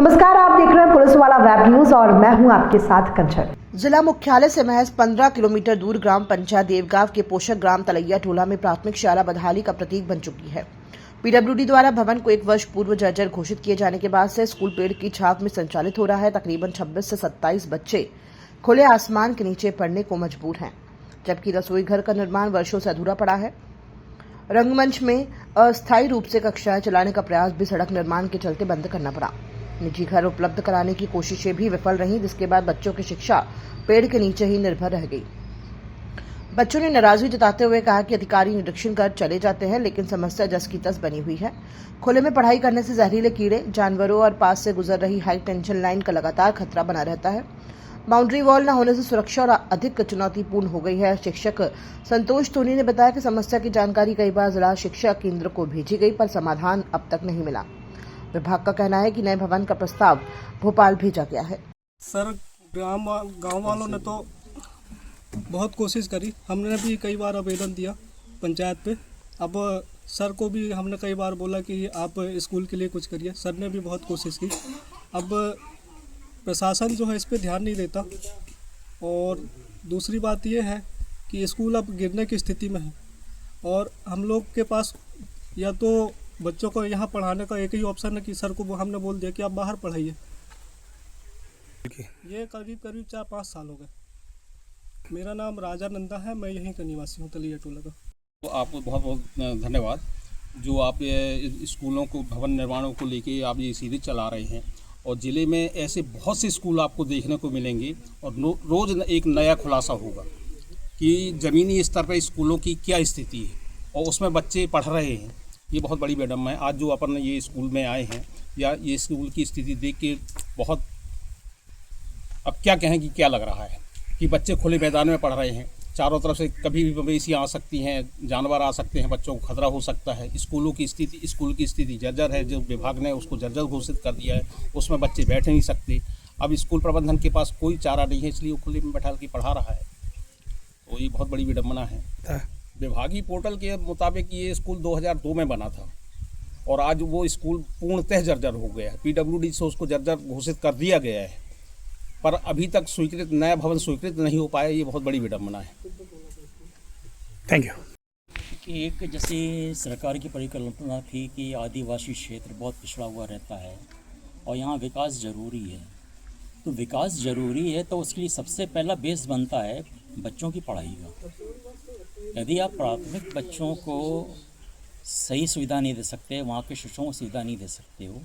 नमस्कार, आप देख रहे हैं पुलिस वाला वेब न्यूज और मैं हूं आपके साथ कंचन। जिला मुख्यालय से महज 15 किलोमीटर दूर ग्राम पंचायत देवगांव के पोषक ग्राम तलैया टोला में प्राथमिक शाला बदहाली का प्रतीक बन चुकी है। पीडब्ल्यूडी द्वारा भवन को 1 वर्ष पूर्व जर्जर घोषित किए जाने के बाद से स्कूल पेड़ की छाप में संचालित हो रहा है। तकरीबन 26 से 27 बच्चे खुले आसमान के नीचे पढ़ने को मजबूर हैं, जबकि रसोई घर का निर्माण वर्षों से अधूरा पड़ा है। रंगमंच में अस्थायी रूप से कक्षाएं चलाने का प्रयास भी सड़क निर्माण के चलते बंद करना पड़ा। निजी घर उपलब्ध कराने की कोशिशें भी विफल रहीं, जिसके बाद बच्चों की शिक्षा पेड़ के नीचे ही निर्भर रह गई। बच्चों ने नाराजगी जताते हुए कहा कि अधिकारी निरीक्षण कर चले जाते हैं, लेकिन समस्या जस की तस बनी हुई है। खुले में पढ़ाई करने से जहरीले कीड़े, जानवरों और पास से गुजर रही हाई टेंशन लाइन का लगातार खतरा बना रहता है। बाउंड्री वॉल न होने से सुरक्षा और अधिक चुनौतीपूर्ण हो गई है। शिक्षक संतोष टोनी ने बताया कि समस्या की जानकारी कई बार जिला शिक्षा केंद्र को भेजी गई, पर समाधान अब तक नहीं मिला। विभाग का कहना है कि नए भवन का प्रस्ताव भोपाल भेजा गया है। सर, गांव वालों ने तो बहुत कोशिश करी, हमने भी कई बार आवेदन दिया पंचायत पे। अब सर को भी हमने कई बार बोला कि आप स्कूल के लिए कुछ करिए। सर ने भी बहुत कोशिश की। अब प्रशासन जो है इस पे ध्यान नहीं देता। और दूसरी बात ये है कि स्कूल अब गिरने की स्थिति में है और हम लोग के पास या तो बच्चों को यहाँ पढ़ाने का एक ही ऑप्शन है कि सर को हमने बोल दिया कि आप बाहर पढ़ाइए। ये करीब 4-5 साल हो गए। मेरा नाम राजा नंदा है, मैं यहीं का निवासी हूँ, तलैया टोला का। तो आपको बहुत बहुत धन्यवाद जो आप ये स्कूलों को भवन निर्माणों को लेके आप ये सीरीज चला रहे हैं। और ज़िले में ऐसे बहुत से स्कूल आपको देखने को मिलेंगे और रोज़ एक नया खुलासा होगा कि ज़मीनी स्तर पर स्कूलों की क्या स्थिति है और उसमें बच्चे पढ़ रहे हैं। ये बहुत बड़ी मैडम है। आज जो अपन ये स्कूल में आए हैं या ये स्कूल की स्थिति देख के बहुत, अब क्या कहें कि क्या लग रहा है कि बच्चे खुले मैदान में पढ़ रहे हैं। चारों तरफ से कभी भी मवेशियाँ आ सकती हैं, जानवर आ सकते हैं, बच्चों को खतरा हो सकता है। स्कूल की स्थिति जर्जर है। जो विभाग ने उसको जर्जर घोषित कर दिया है, उसमें बच्चे बैठ नहीं सकते। अब स्कूल प्रबंधन के पास कोई चारा नहीं है, इसलिए वो खुले में बैठा के पढ़ा रहा है। तो ये बहुत बड़ी विडम्बना है। विभागीय पोर्टल के मुताबिक ये स्कूल 2002 में बना था और आज वो स्कूल पूर्णतः जर्जर हो गया है। पीडब्ल्यूडी से उसको जर्जर घोषित कर दिया गया है, पर अभी तक नया भवन स्वीकृत नहीं हो पाया। ये बहुत बड़ी विडम्बना है। Thank you. कि एक जैसे सरकार की परिकल्पना थी कि आदिवासी क्षेत्र बहुत पिछड़ा हुआ रहता है और यहाँ विकास ज़रूरी है। तो विकास ज़रूरी है तो उसके लिए सबसे पहला बेस बनता है बच्चों की पढ़ाई का। यदि आप प्राथमिक बच्चों को सही सुविधा नहीं दे सकते, वहाँ के शिक्षकों को सुविधा नहीं दे सकते हो,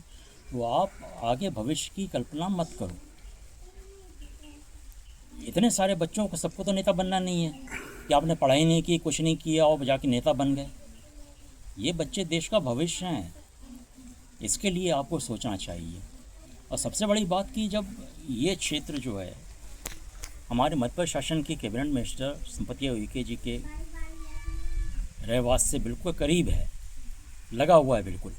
तो आप आगे भविष्य की कल्पना मत करो। इतने सारे बच्चों को सबको तो नेता बनना नहीं है कि आपने पढ़ाई नहीं की, कुछ नहीं किया और जाके नेता बन गए। ये बच्चे देश का भविष्य हैं, इसके लिए आपको सोचना चाहिए। और सबसे बड़ी बात कि जब ये क्षेत्र जो है हमारे मध्य प्रदेश शासन के कैबिनेट मिनिस्टर संपत्ति उइके जी के रहवास से बिल्कुल करीब है, लगा हुआ है बिल्कुल।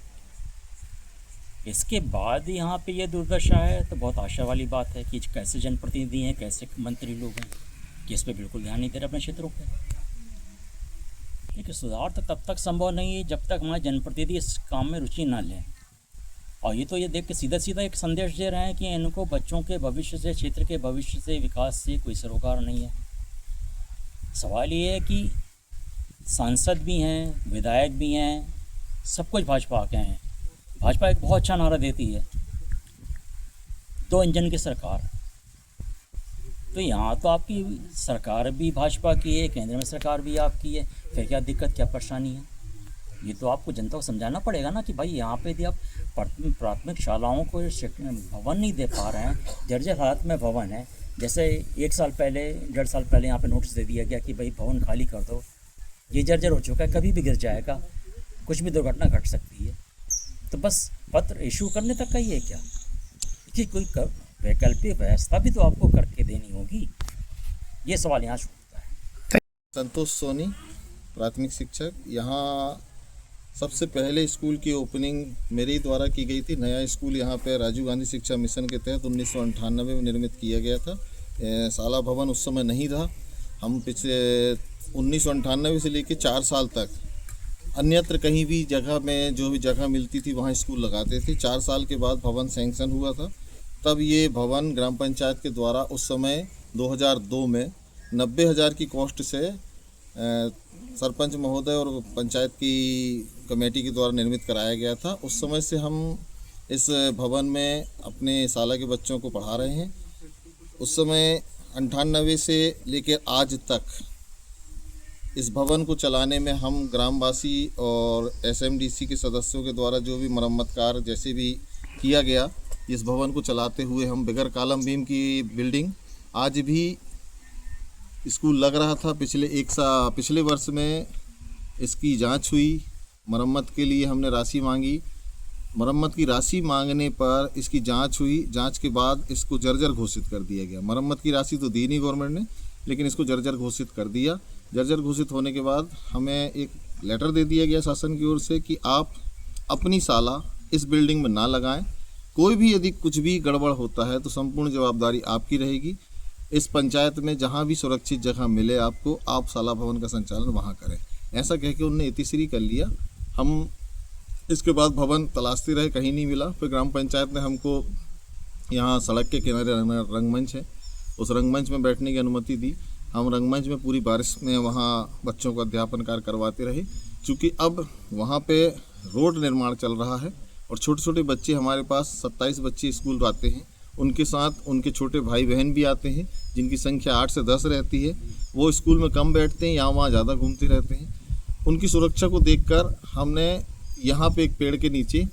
इसके बाद यहाँ पे ये दुर्दशा है तो बहुत आशा वाली बात है कि कैसे जनप्रतिनिधि हैं, कैसे मंत्री लोग हैं कि इस पर बिल्कुल ध्यान नहीं दे रहे अपने क्षेत्रों पे। लेकिन सुधार तो तब तक संभव नहीं है जब तक हमारे जनप्रतिनिधि इस काम में रुचि ना लें। और ये तो ये देख के सीधा एक संदेश दे रहे हैं कि इनको बच्चों के भविष्य से, क्षेत्र के भविष्य से, विकास से कोई सरोकार नहीं है। सवाल ये है कि सांसद भी हैं, विधायक भी हैं, सब कुछ भाजपा के हैं। भाजपा एक बहुत अच्छा नारा देती है, 2 इंजन की सरकार। तो यहाँ तो आपकी सरकार भी भाजपा की है, केंद्र में सरकार भी आपकी है, फिर क्या दिक्कत, क्या परेशानी है? ये तो आपको जनता को समझाना पड़ेगा ना कि भाई यहाँ पे यदि आप प्राथमिक शालाओं को भवन नहीं दे पा रहे हैं, जर्जर हालत में भवन है। जैसे 1 साल पहले, 1.5 साल पहले यहाँ पे नोटिस दे दिया गया कि भाई भवन खाली कर दो, ये जर्जर हो चुका है, कभी भी गिर जाएगा, कुछ भी दुर्घटना घट सकती है। तो बस पत्र इशू करने तक का ही है क्या कि कोई वैकल्पिक व्यवस्था भी तो आपको करके देनी होगी? ये सवाल यहाँ उठता है। संतोष सोनी, प्राथमिक शिक्षक। यहाँ सबसे पहले स्कूल की ओपनिंग मेरे ही द्वारा की गई थी। नया स्कूल यहाँ पे राजीव गांधी शिक्षा मिशन के तहत 1998 में निर्मित किया गया था। शाला भवन उस समय नहीं था। हम पिछले 1998 से लेकर 4 साल तक अन्यत्र कहीं भी जगह में जो भी जगह मिलती थी वहाँ स्कूल लगाते थे। 4 साल के बाद भवन सैंक्शन हुआ था, तब ये भवन ग्राम पंचायत के द्वारा उस समय 2002 में 90,000 की कॉस्ट से सरपंच महोदय और पंचायत की कमेटी के द्वारा निर्मित कराया गया था। उस समय से हम इस भवन में अपने साला के बच्चों को पढ़ा रहे हैं। उस समय 98 से लेकर आज तक इस भवन को चलाने में हम ग्रामवासी और SMDC के सदस्यों के द्वारा जो भी मरम्मत कार्य जैसे भी किया गया, इस भवन को चलाते हुए हम बगैर कालम बीम की बिल्डिंग आज भी स्कूल लग रहा था। पिछले वर्ष में इसकी जांच हुई, मरम्मत के लिए हमने राशि मांगी। मरम्मत की राशि मांगने पर इसकी जांच हुई, जांच के बाद इसको जर्जर घोषित कर दिया गया। मरम्मत की राशि तो दी नहीं गवर्नमेंट ने, लेकिन इसको जर्जर घोषित कर दिया। जर्जर घोषित होने के बाद हमें एक लेटर दे दिया गया शासन की ओर से कि आप अपनी साला इस बिल्डिंग में ना लगाएं। कोई भी यदि कुछ भी गड़बड़ होता है तो संपूर्ण जवाबदारी आपकी रहेगी। इस पंचायत में जहां भी सुरक्षित जगह मिले आपको, आप साला भवन का संचालन वहां करें। ऐसा कह के उनने इतिश्री कर लिया। हम इसके बाद भवन तलाशते रहे, कहीं नहीं मिला। फिर ग्राम पंचायत ने हमको यहाँ सड़क के किनारे रंगमंच है, उस रंगमंच में बैठने की अनुमति दी। हम रंगमंच में पूरी बारिश में वहाँ बच्चों को अध्यापन कार्य करवाते रहे। चूँकि अब वहाँ पे रोड निर्माण चल रहा है और छोटे छोटे बच्चे हमारे पास 27 बच्चे स्कूल आते हैं, उनके साथ उनके छोटे भाई बहन भी आते हैं जिनकी संख्या 8 से 10 रहती है। वो स्कूल में कम बैठते हैं, यहाँ वहाँ ज़्यादा घूमते रहते हैं। उनकी सुरक्षा को देखकर हमने यहाँ पे एक पेड़ के नीचे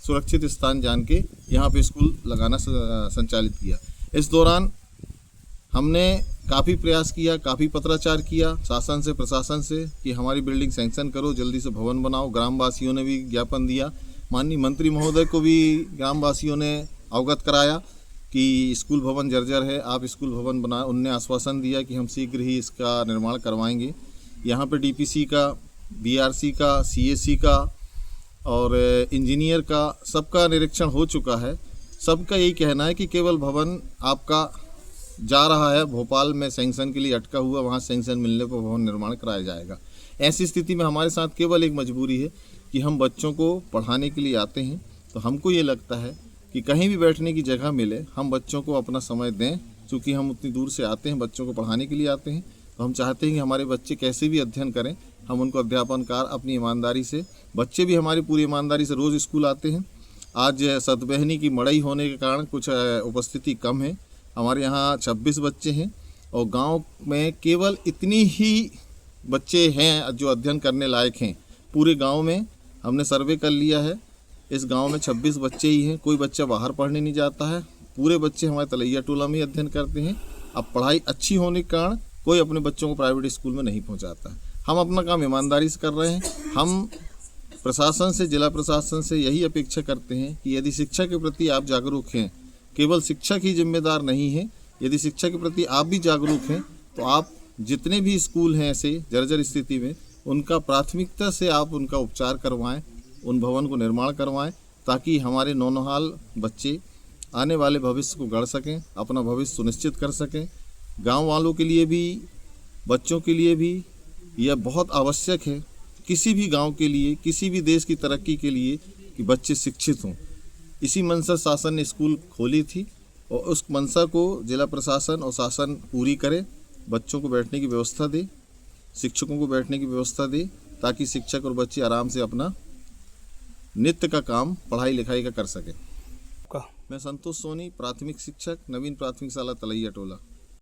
सुरक्षित स्थान जान के यहाँ पे स्कूल लगाना संचालित किया। इस दौरान हमने काफ़ी प्रयास किया, काफ़ी पत्राचार किया शासन से, प्रशासन से कि हमारी बिल्डिंग सैंक्शन करो, जल्दी से भवन बनाओ। ग्रामवासियों ने भी ज्ञापन दिया, माननीय मंत्री महोदय को भी ग्रामवासियों ने अवगत कराया कि स्कूल भवन जर्जर है, आप स्कूल भवन बना। उनने आश्वासन दिया कि हम शीघ्र ही इसका निर्माण करवाएंगे। यहाँ पे DPC का, BRC का, CAC का और इंजीनियर का सबका निरीक्षण हो चुका है। सबका यही कहना है कि केवल भवन आपका जा रहा है, भोपाल में सैंक्शन के लिए अटका हुआ, वहाँ सैंक्शन मिलने पर भवन निर्माण कराया जाएगा। ऐसी स्थिति में हमारे साथ केवल एक मजबूरी है कि हम बच्चों को पढ़ाने के लिए आते हैं, तो हमको ये लगता है कि कहीं भी बैठने की जगह मिले हम बच्चों को अपना समय दें। चूँकि हम उतनी दूर से आते हैं, बच्चों को पढ़ाने के लिए आते हैं, तो हम चाहते हैं कि हमारे बच्चे कैसे भी अध्ययन करें, हम उनको अध्यापन कार्य अपनी ईमानदारी से, बच्चे भी हमारी पूरी ईमानदारी से रोज़ स्कूल आते हैं। आज सतबहनी की मड़ई होने के कारण कुछ उपस्थिति कम है। हमारे यहाँ 26 बच्चे हैं और गांव में केवल इतनी ही बच्चे हैं जो अध्ययन करने लायक हैं। पूरे गांव में हमने सर्वे कर लिया है, इस गांव में 26 बच्चे ही हैं, कोई बच्चा बाहर पढ़ने नहीं जाता है। पूरे बच्चे हमारे तलैया टोला में ही अध्ययन करते हैं। अब पढ़ाई अच्छी होने के कारण कोई अपने बच्चों को प्राइवेट स्कूल में नहीं पहुँचाता है। हम अपना काम ईमानदारी से कर रहे हैं। हम प्रशासन से, जिला प्रशासन से यही अपेक्षा करते हैं कि यदि शिक्षा के प्रति आप जागरूक हैं, केवल शिक्षक ही जिम्मेदार नहीं है, यदि शिक्षा के प्रति आप भी जागरूक हैं तो आप जितने भी स्कूल हैं ऐसे जर्जर स्थिति में, उनका प्राथमिकता से आप उनका उपचार करवाएं, उन भवन को निर्माण करवाएं, ताकि हमारे नौनहाल बच्चे आने वाले भविष्य को गढ़ सकें, अपना भविष्य सुनिश्चित कर सकें। गांव वालों के लिए भी, बच्चों के लिए भी यह बहुत आवश्यक है, किसी भी गांव के लिए, किसी भी देश की तरक्की के लिए, कि बच्चे शिक्षित हों। इसी मंशा शासन ने स्कूल खोली थी और उस मंशा को जिला प्रशासन और शासन पूरी करे। बच्चों को बैठने की व्यवस्था दे, शिक्षकों को बैठने की व्यवस्था दे, ताकि शिक्षक और बच्चे आराम से अपना नित्य का काम, पढ़ाई लिखाई का कर सकें। मैं संतोष सोनी, प्राथमिक शिक्षक, नवीन प्राथमिक शाला तलैया टोला।